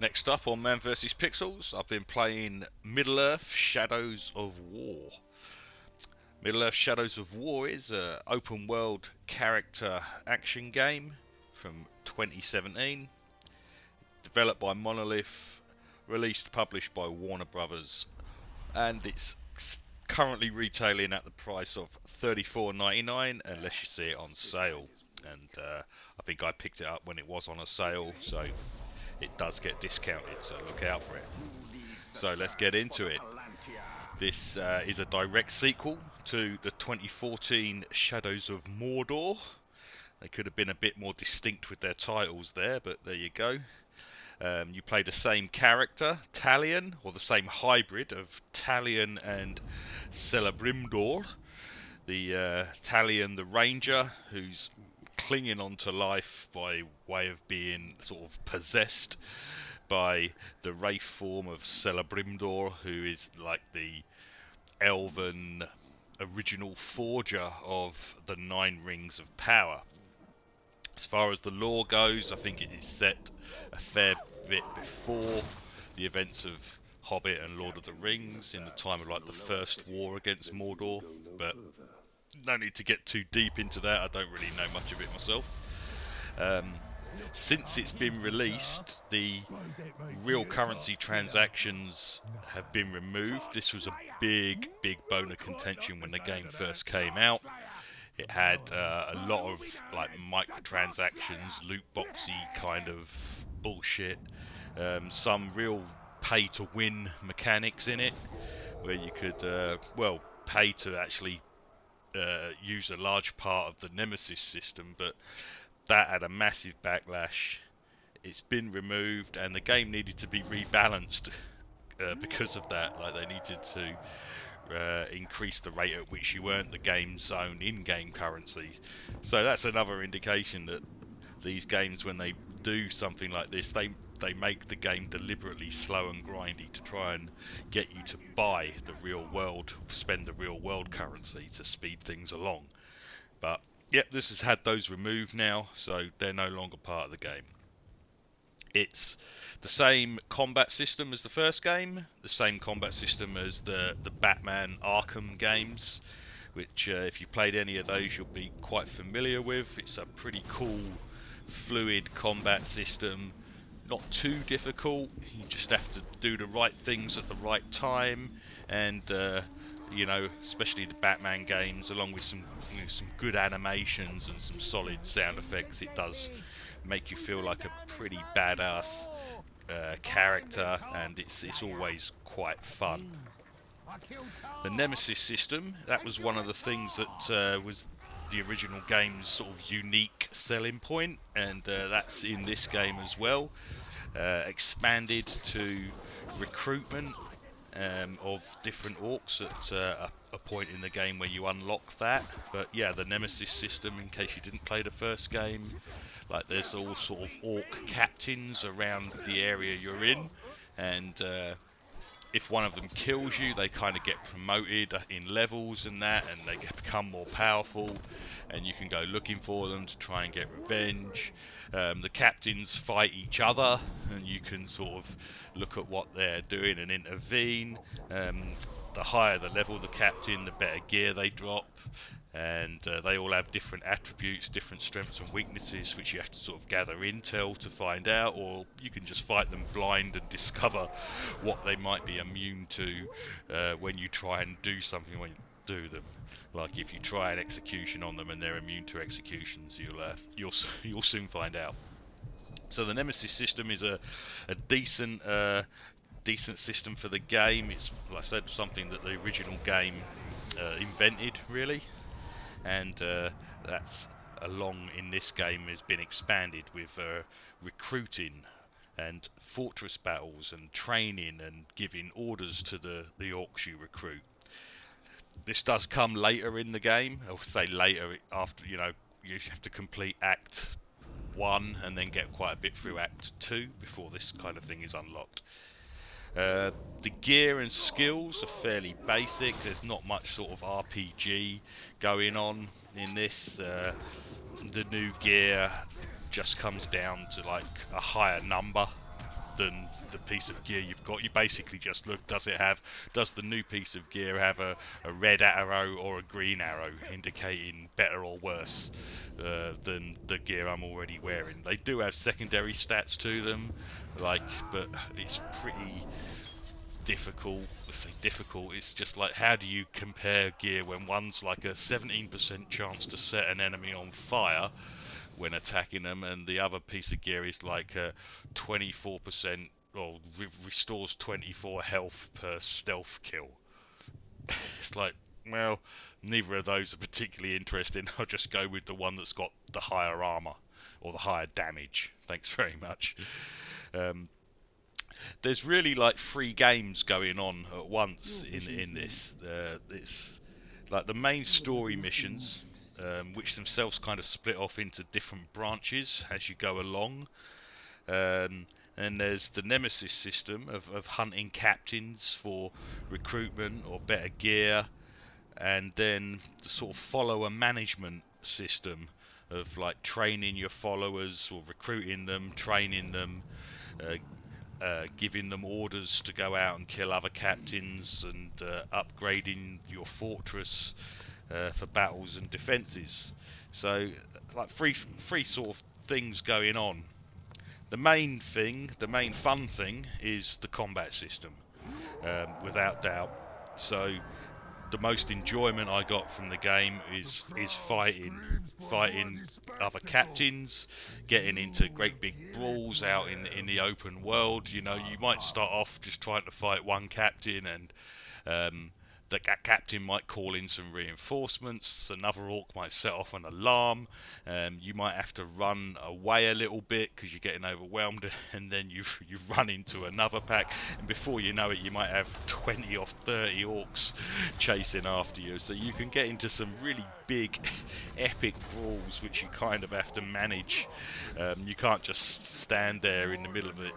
Next up on Man vs Pixels, I've been playing Middle-earth: Shadows of War. Middle-earth: Shadows of War is an open-world character action game from 2017, developed by Monolith, released published by Warner Brothers, and it's currently retailing at the price of $34.99 unless you see it on sale. And I think I picked it up when it was on a sale, so it does get discounted, so look out for it. So let's get into it. This is a direct sequel to the 2014 Shadows of Mordor. They could have been a bit more distinct with their titles there, but there you go. You play the same character, Talion, or the same hybrid of Talion and Celebrimdor. The Talion, the ranger, who's clinging on to life by way of being sort of possessed by the wraith form of Celebrimdor, who is like the elven original forger of the Nine Rings of Power. As far as the lore goes, I think it is set a fair bit before the events of Hobbit and Lord of the Rings, in the time of like the first war against Mordor, but no need to get too deep into that. I don't really know much of it myself. Since it's been released, the real currency transactions have been removed. This was a big bone of contention when the game first came out. It had a lot of like microtransactions, loot boxy kind of bullshit, some real pay to win mechanics in it, where you could pay to actually use a large part of the Nemesis system, but that had a massive backlash. It's been removed, and the game needed to be rebalanced because of that. Like, they needed to increase the rate at which you earned the game's own in-game currency. So that's another indication that these games, when they do something like this, they make the game deliberately slow and grindy to try and get you to buy the real world, spend the real world currency to speed things along. But yep, this has had those removed now, so they're no longer part of the game. It's the same combat system as the first game, the same combat system as the Batman Arkham games, which if you played any of those you'll be quite familiar with. It's a pretty cool, fluid combat system, not too difficult. You just have to do the right things at the right time, and especially the Batman games, along with some good animations and some solid sound effects, it does make you feel like a pretty badass character, and it's always quite fun. The Nemesis system, that was one of the things that was the original game's sort of unique selling point, and that's in this game as well. Expanded to recruitment of different orcs at a point in the game where you unlock that. But yeah, the Nemesis system, in case you didn't play the first game, like there's all sort of orc captains around the area you're in, and if one of them kills you, they kind of get promoted in levels and that, and they become more powerful, and you can go looking for them to try and get revenge. The captains fight each other, and you can sort of look at what they're doing and intervene. The higher the level of the captain, the better gear they drop, and they all have different attributes, different strengths and weaknesses, which you have to sort of gather intel to find out, or you can just fight them blind and discover what they might be immune to when you try and do something when you do them. Like if you try an execution on them and they're immune to executions, you'll soon find out. So the Nemesis system is a decent system for the game. It's, like I said, something that the original game invented, really, and that's along in this game has been expanded with recruiting and fortress battles and training and giving orders to the orcs you recruit. This does come later in the game. I'll say later, after you have to complete Act 1 and then get quite a bit through Act 2 before this kind of thing is unlocked. The gear and skills are fairly basic. There's not much sort of RPG going on in this. The new gear just comes down to like a higher number than the piece of gear you've got. You basically just look, does the new piece of gear have a red arrow or a green arrow indicating better or worse than the gear I'm already wearing. They do have secondary stats to them, but it's pretty difficult. Let's say difficult. It's just like, how do you compare gear when one's like a 17% chance to set an enemy on fire when attacking them, and the other piece of gear is like a 24% or restores 24 health per stealth kill. It's like, well, neither of those are particularly interesting. I'll just go with the one that's got the higher armor or the higher damage. Thanks very much. There's really like 3 games going on at once in this. It's like the main story missions, which themselves kind of split off into different branches as you go along. And there's the Nemesis system of hunting captains for recruitment or better gear, and then the sort of follower management system of like training your followers or recruiting them, training them, giving them orders to go out and kill other captains, and upgrading your fortress for battles and defences. So, like three sort of things going on. The main fun thing, is the combat system, without doubt. So, the most enjoyment I got from the game is fighting other captains, getting into great big brawls out in the open world. You know, you might start off just trying to fight one captain, and that captain might call in some reinforcements. Another orc might set off an alarm. You might have to run away a little bit because you're getting overwhelmed, and then you run into another pack, and before you know it, you might have 20 or 30 orcs chasing after you. So you can get into some really big, epic brawls, which you kind of have to manage. You can't just stand there in the middle of it.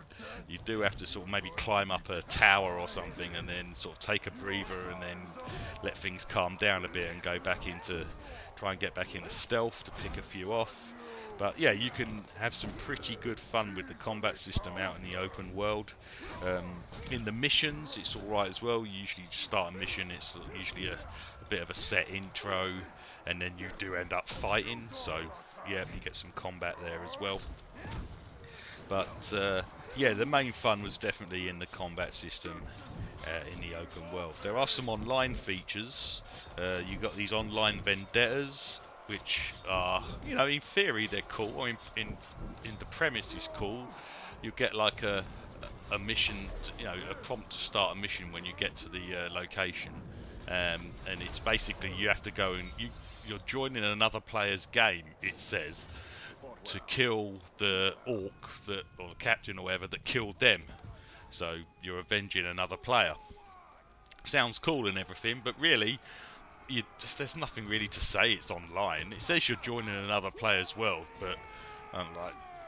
You do have to sort of maybe climb up a tower or something, and then sort of take a breather, and then let things calm down a bit and try and get back into stealth to pick a few off. But yeah, you can have some pretty good fun with the combat system out in the open world. In the missions, it's alright as well. You usually start a mission, it's usually a bit of a set intro, and then you do end up fighting, so yeah, you get some combat there as well. But yeah, the main fun was definitely in the combat system in the open world. There are some online features. You got these online vendettas, which are, you know, in theory they're cool. I mean, in the premise is cool. You get like a mission, a prompt to start a mission when you get to the location, and it's basically you have to go and you're joining another player's game, it says, to kill the orc or the captain or whatever that killed them. So you're avenging another player. Sounds cool and everything, but really, there's nothing really to say it's online. It says you're joining another player's world, but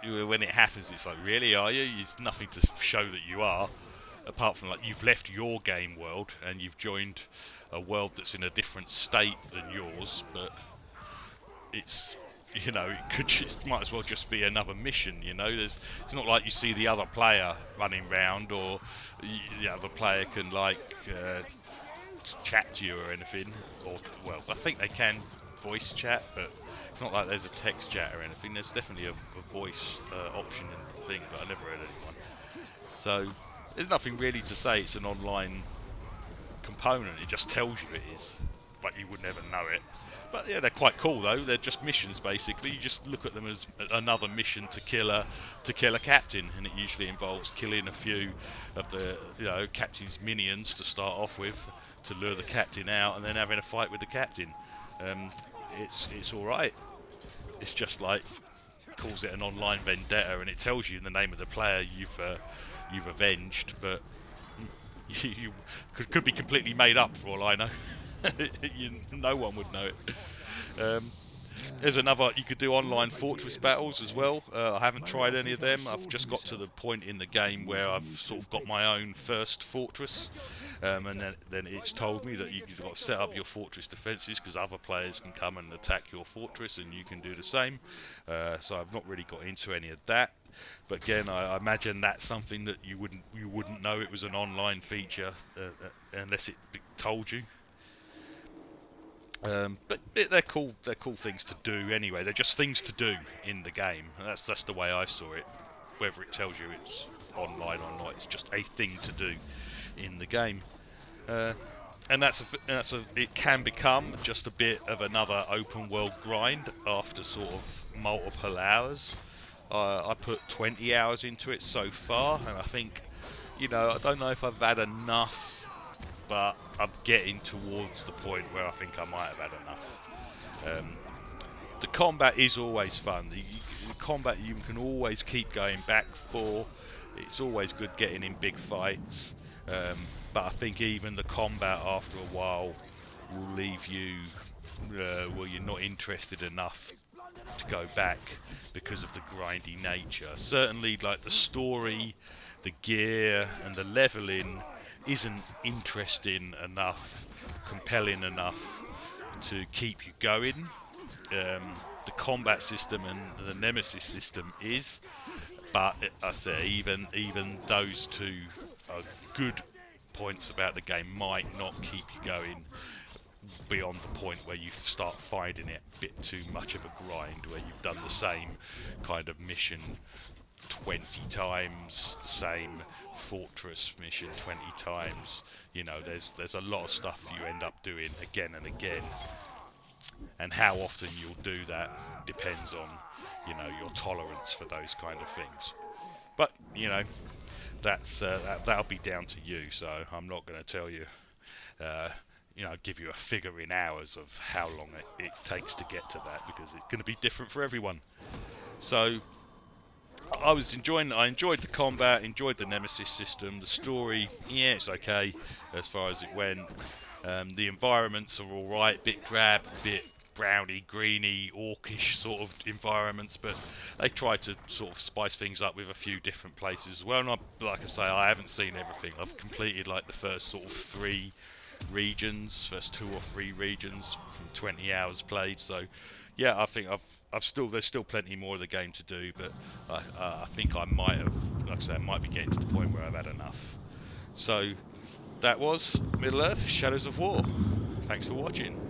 when it happens, it's like, really, are you? There's nothing to show that you are, apart from like you've left your game world and you've joined a world that's in a different state than yours, but it's, it might as well just be another mission. It's not like you see the other player running round, or the other player can chat to you or anything. Or, well, I think they can voice chat, but it's not like there's a text chat or anything. There's definitely a voice option in the thing, but I never heard anyone. So there's nothing really to say it's an online component. It just tells you it is, but you would never know it. But yeah, they're quite cool though. They're just missions basically. You just look at them as another mission to kill a captain, and it usually involves killing a few of the captain's minions to start off with, to lure the captain out, and then having a fight with the captain. It's all right. It's just like, it calls it an online vendetta, and it tells you the name of the player you've avenged, but you could be completely made up for all I know. No one would know it. There's another, you could do online fortress battles as well. I haven't tried any of them. I've just got to the point in the game where I've sort of got my own first fortress, and then it's told me that you've got to set up your fortress defences, because other players can come and attack your fortress and you can do the same. So I've not really got into any of that. but again, I imagine that's something that you wouldn't know it was an online feature unless it told you. But they're cool. They're cool things to do anyway. They're just things to do in the game. And that's the way I saw it. Whether it tells you it's online or not, it's just a thing to do in the game. And it can become just a bit of another open world grind after sort of multiple hours. I put 20 hours into it so far, and I think, I don't know if I've had enough, but I'm getting towards the point where I think I might have had enough. The combat is always fun. The combat you can always keep going back for. It's always good getting in big fights. But I think even the combat after a while will leave you, you're not interested enough to go back because of the grindy nature. Certainly, like the story, the gear, and the leveling isn't interesting enough, compelling enough to keep you going. The combat system and the Nemesis system is, but I say even those two are good points about the game might not keep you going beyond the point where you start finding it a bit too much of a grind, where you've done the same kind of mission 20 times, the same fortress mission 20 times. There's a lot of stuff you end up doing again and again, and how often you'll do that depends on your tolerance for those kind of things. But that'll be down to you, so I'm not going to tell you, give you a figure in hours of how long it takes to get to that, because it's going to be different for everyone. So I enjoyed the combat, enjoyed the Nemesis system, the story, yeah, it's okay as far as it went. The environments are alright, bit drab, bit browny, greeny, orcish sort of environments, but they try to sort of spice things up with a few different places as well. And like I say, I haven't seen everything. I've completed like the first sort of first 2 or 3 regions from 20 hours played. So yeah, I think there's still plenty more of the game to do, but I think I might have, like I say, I might be getting to the point where I've had enough. So that was Middle Earth: Shadows of War. Thanks for watching.